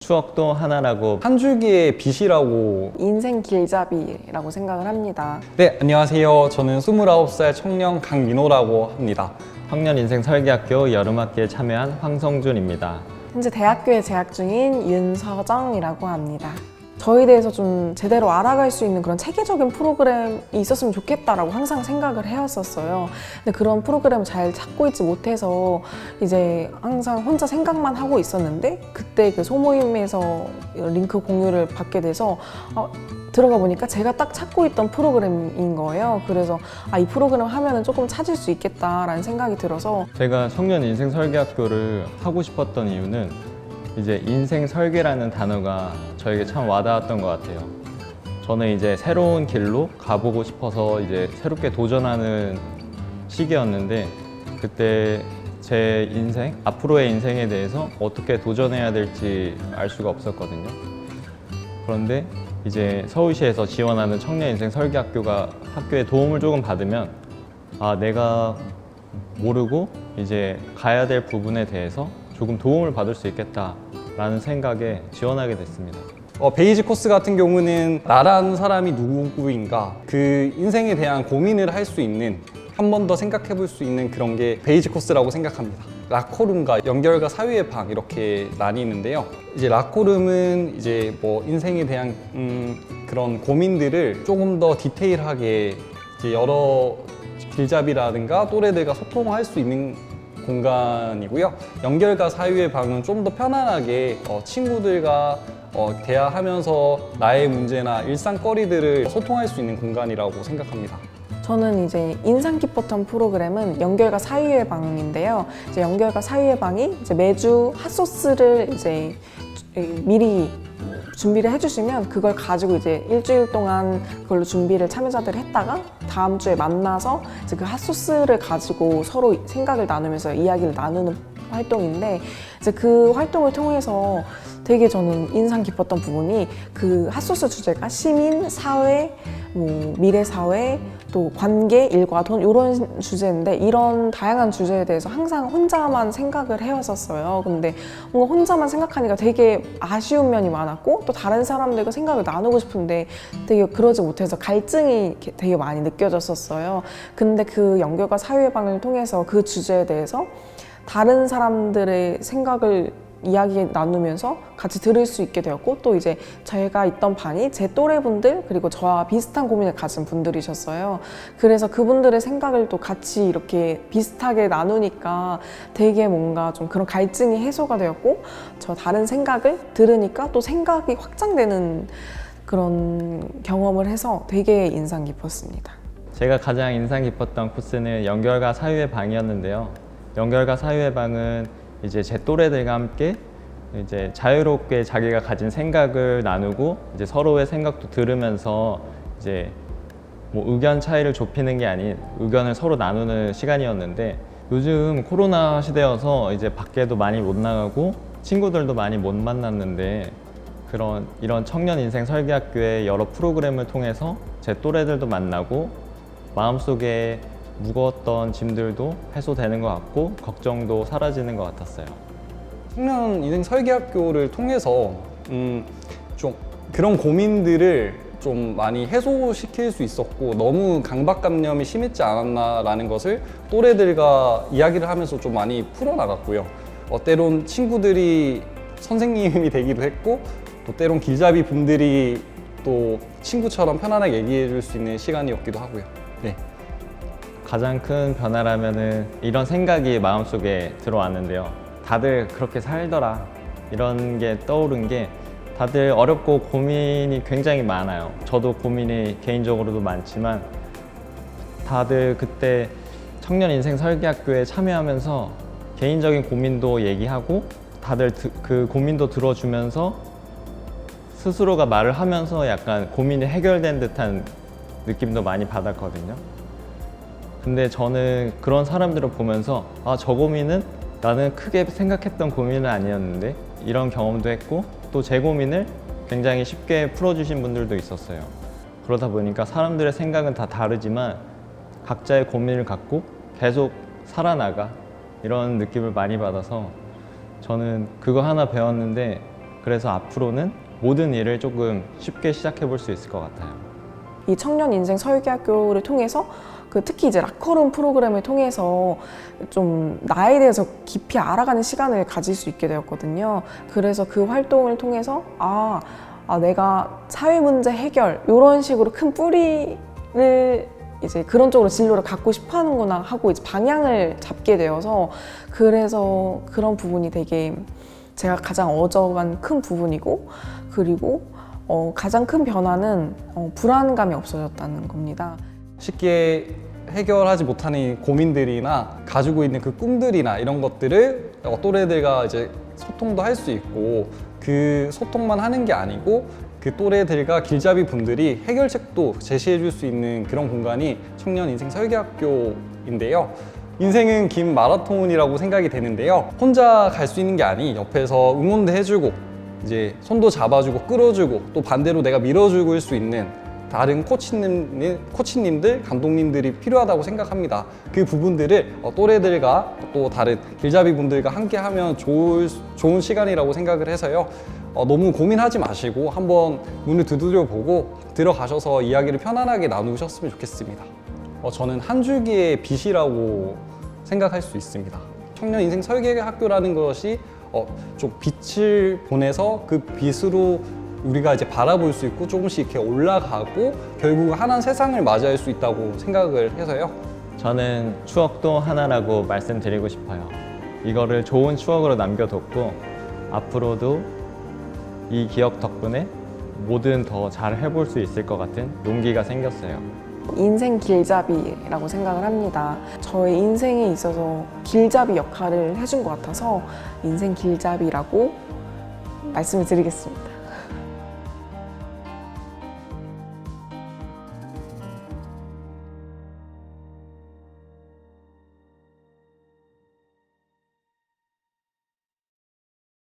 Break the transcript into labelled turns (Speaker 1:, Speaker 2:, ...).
Speaker 1: 추억도 하나라고.
Speaker 2: 한 줄기의 빛이라고.
Speaker 3: 인생 길잡이라고 생각을 합니다.
Speaker 2: 네, 안녕하세요. 저는 29살 청년 강민호라고 합니다.
Speaker 1: 청년 인생 설계학교 여름학기에 참여한 황성준입니다.
Speaker 3: 현재 대학교에 재학 중인 윤서정이라고 합니다. 저에 대해서 좀 제대로 알아갈 수 있는 그런 체계적인 프로그램이 있었으면 좋겠다라고 항상 생각을 해왔었어요. 근데 그런 프로그램을 잘 찾고 있지 못해서 이제 항상 혼자 생각만 하고 있었는데, 그때 그 소모임에서 링크 공유를 받게 돼서 들어가 보니까 제가 딱 찾고 있던 프로그램인 거예요. 그래서 이 프로그램 하면은 조금 찾을 수 있겠다라는 생각이 들어서
Speaker 1: 제가 청년 인생 설계학교를 하고 싶었던 이유는 이제 인생 설계라는 단어가 저에게 참 와닿았던 것 같아요. 저는 이제 새로운 길로 가보고 싶어서 이제 새롭게 도전하는 시기였는데, 그때 제 인생, 앞으로의 인생에 대해서 어떻게 도전해야 될지 알 수가 없었거든요. 그런데 이제 서울시에서 지원하는 청년 인생 설계학교가 학교에 도움을 조금 받으면 내가 모르고 이제 가야 될 부분에 대해서 조금 도움을 받을 수 있겠다라는 생각에 지원하게 됐습니다.
Speaker 2: 베이지 코스 같은 경우는 나라는 사람이 누구인가, 그 인생에 대한 고민을 할 수 있는, 한 번 더 생각해 볼 수 있는 그런 게 베이지 코스라고 생각합니다. 락코룸과 연결과 사유의 방 이렇게 나뉘는데요. 이제 락코룸은 이제 뭐 인생에 대한 그런 고민들을 조금 더 디테일하게 이제 여러 길잡이라든가 또래들과 소통할 수 있는 공간이고요. 연결과 사유의 방은 좀 더 편안하게 친구들과 대화하면서 나의 문제나 일상거리들을 소통할 수 있는 공간이라고 생각합니다.
Speaker 3: 저는 이제 인상 깊었던 프로그램은 연결과 사유의 방인데요. 이제 연결과 사유의 방이 이제 매주 핫소스를 이제 미리 준비를 해주시면 그걸 가지고 이제 일주일 동안 그걸로 준비를 참여자들이 했다가 다음 주에 만나서 이제 그 핫소스를 가지고 서로 생각을 나누면서 이야기를 나누는 활동인데, 이제 그 활동을 통해서 되게 저는 인상 깊었던 부분이 그 핫소스 주제가 시민, 사회, 미래 사회, 또 관계, 일과 돈 이런 주제인데, 이런 다양한 주제에 대해서 항상 혼자만 생각을 해왔었어요. 근데 뭔가 혼자만 생각하니까 되게 아쉬운 면이 많았고, 또 다른 사람들과 생각을 나누고 싶은데 되게 그러지 못해서 갈증이 되게 많이 느껴졌었어요. 근데 그 연결과 사유의 방을 통해서 그 주제에 대해서 다른 사람들의 생각을 이야기 나누면서 같이 들을 수 있게 되었고, 또 이제 저희가 있던 반이 제 또래분들 그리고 저와 비슷한 고민을 가진 분들이셨어요. 그래서 그분들의 생각을 또 같이 이렇게 비슷하게 나누니까 되게 뭔가 좀 그런 갈증이 해소가 되었고, 저 다른 생각을 들으니까 또 생각이 확장되는 그런 경험을 해서 되게 인상 깊었습니다.
Speaker 1: 제가 가장 인상 깊었던 코스는 연결과 사유의 방이었는데요. 연결과 사유의 방은 이제 제 또래들과 함께 이제 자유롭게 자기가 가진 생각을 나누고 이제 서로의 생각도 들으면서 이제 뭐 의견 차이를 좁히는 게 아닌 의견을 서로 나누는 시간이었는데, 요즘 코로나 시대여서 이제 밖에도 많이 못 나가고 친구들도 많이 못 만났는데, 이런 청년 인생 설계학교의 여러 프로그램을 통해서 제 또래들도 만나고 마음속에 무거웠던 짐들도 해소되는 것 같고 걱정도 사라지는 것 같았어요.
Speaker 2: 청년 인생 설계학교를 통해서 좀 그런 고민들을 좀 많이 해소시킬 수 있었고, 너무 강박관념이 심했지 않았나라는 것을 또래들과 이야기를 하면서 좀 많이 풀어나갔고요. 때론 친구들이 선생님이 되기도 했고, 또 때론 길잡이 분들이 또 친구처럼 편안하게 얘기해 줄 수 있는 시간이었기도 하고요. 네.
Speaker 1: 가장 큰 변화라면은 이런 생각이 마음속에 들어왔는데요. 다들 그렇게 살더라, 이런 게 떠오른 게, 다들 어렵고 고민이 굉장히 많아요. 저도 고민이 개인적으로도 많지만 다들 그때 청년 인생 설계학교에 참여하면서 개인적인 고민도 얘기하고 다들 그 고민도 들어주면서 스스로가 말을 하면서 약간 고민이 해결된 듯한 느낌도 많이 받았거든요. 근데 저는 그런 사람들을 보면서 저 고민은 나는 크게 생각했던 고민은 아니었는데, 이런 경험도 했고 또 제 고민을 굉장히 쉽게 풀어주신 분들도 있었어요. 그러다 보니까 사람들의 생각은 다 다르지만 각자의 고민을 갖고 계속 살아나가, 이런 느낌을 많이 받아서 저는 그거 하나 배웠는데, 그래서 앞으로는 모든 일을 조금 쉽게 시작해 볼 수 있을 것 같아요.
Speaker 3: 이 청년 인생 설계학교를 통해서 특히 이제 라커룸 프로그램을 통해서 좀 나에 대해서 깊이 알아가는 시간을 가질 수 있게 되었거든요. 그래서 그 활동을 통해서 내가 사회 문제 해결 이런 식으로 큰 뿌리를 이제 그런 쪽으로 진로를 갖고 싶어 하는구나 하고 이제 방향을 잡게 되어서 그래서 그런 부분이 되게 제가 가장 얻어간 큰 부분이고 그리고 가장 큰 변화는 불안감이 없어졌다는 겁니다.
Speaker 2: 쉽게 해결하지 못하는 고민들이나 가지고 있는 그 꿈들이나 이런 것들을 또래들과 이제 소통도 할 수 있고 그 소통만 하는 게 아니고 그 또래들과 길잡이 분들이 해결책도 제시해 줄 수 있는 그런 공간이 청년 인생 설계학교인데요. 인생은 긴 마라톤이라고 생각이 되는데요. 혼자 갈 수 있는 게 아니 옆에서 응원도 해주고 이제 손도 잡아주고 끌어주고 또 반대로 내가 밀어주고 수 있는 다른 코치님들, 감독님들이 필요하다고 생각합니다. 그 부분들을 또래들과 또 다른 길잡이 분들과 함께 하면 좋은 시간이라고 생각을 해서요. 너무 고민하지 마시고 한번 문을 두드려 보고 들어가셔서 이야기를 편안하게 나누셨으면 좋겠습니다. 저는 한 줄기의 빛이라고 생각할 수 있습니다. 청년 인생 설계학교라는 것이 좀 빛을 보내서 그 빛으로 우리가 이제 바라볼 수 있고 조금씩 이렇게 올라가고 결국 하나의 세상을 맞이할 수 있다고 생각을 해서요.
Speaker 1: 저는 추억도 하나라고 말씀드리고 싶어요. 이거를 좋은 추억으로 남겨뒀고 앞으로도 이 기억 덕분에 뭐든 더 잘 해볼 수 있을 것 같은 용기가 생겼어요.
Speaker 3: 인생 길잡이라고 생각을 합니다. 저의 인생에 있어서 길잡이 역할을 해준 것 같아서 인생 길잡이라고 말씀을 드리겠습니다.